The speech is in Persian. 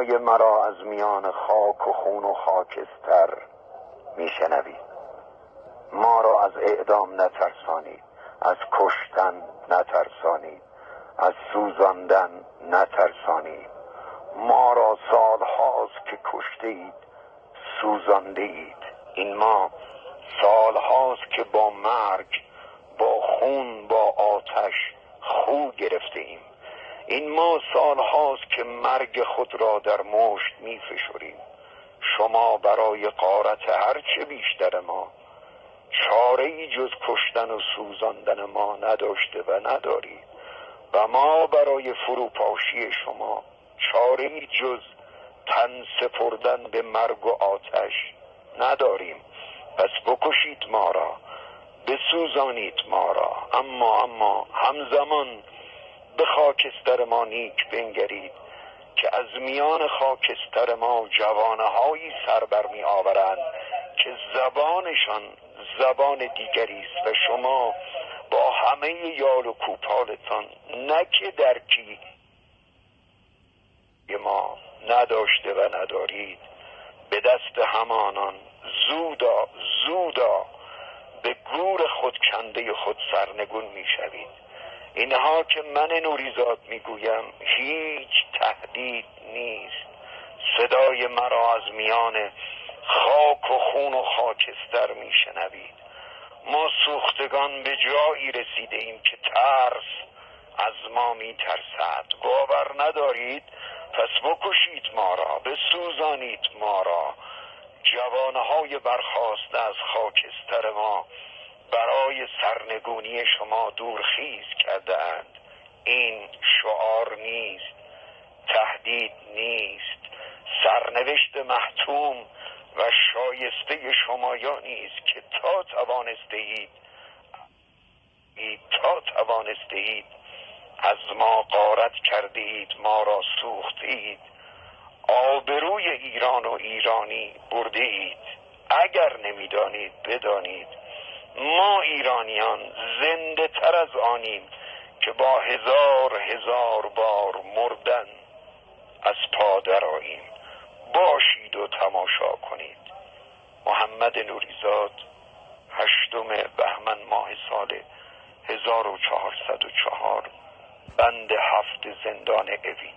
صدای مرا از میان خاک و خون و خاکستر میشنوید. ما را از اعدام نترسانید، از کشتن نترسانید، از سوزاندن نترسانید. ما را سال هاست که کشته اید، سوزانده اید. این ما سال هاست که با مرگ، با خون، با آتش خو گرفته ایم. این ما سال هاست که مرگ خود را در مشت می فشریم. شما برای غارت هرچه بیشتر ما چاره‌ای جز کشتن و سوزاندن ما نداشته و ندارید و ما برای فروپاشی شما چاره‌ای جز تن سپردن به مرگ و آتش نداریم. پس بکشید ما را، بسوزانید ما را، اما همزمان به خاکستر ما نیک بنگرید که از میان خاکستر ما جوانهایی سر بر می آورند که زبانشان زبان دیگری است و شما با همه یال و کوپالتان نه که درکی ما نداشته و ندارید، به دست همانان زودا به گور خود کنده خود سرنگون می شوید. اینها که من نوریزاد می گویم هیچ تهدید نیست. صدای مرا از میان خاک و خون و خاکستر می شنوید. ما سوختگان به جایی رسیده ایم که ترس از ما می ترسد. باور ندارید؟ پس بکشید ما را، بسوزانید ما را. جوانهای برخاسته از خاکستر ما برای سرنگونی شما دورخیز کرده اند. این شعار نیست، تهدید نیست، سرنوشت محتوم و شایسته شمایانی است که تا توانستهید از ما غارت کرده اید، ما را سوخته اید، آبروی ایران و ایرانی برده اید. اگر نمیدانید بدانید ما ایرانیان زنده تر از آنیم که با هزار بار مردن از پا درآییم. باشید و تماشا کنید. محمد نوریزاد، 8 بهمن ماه سال 1404، بند 7 زندان اوین.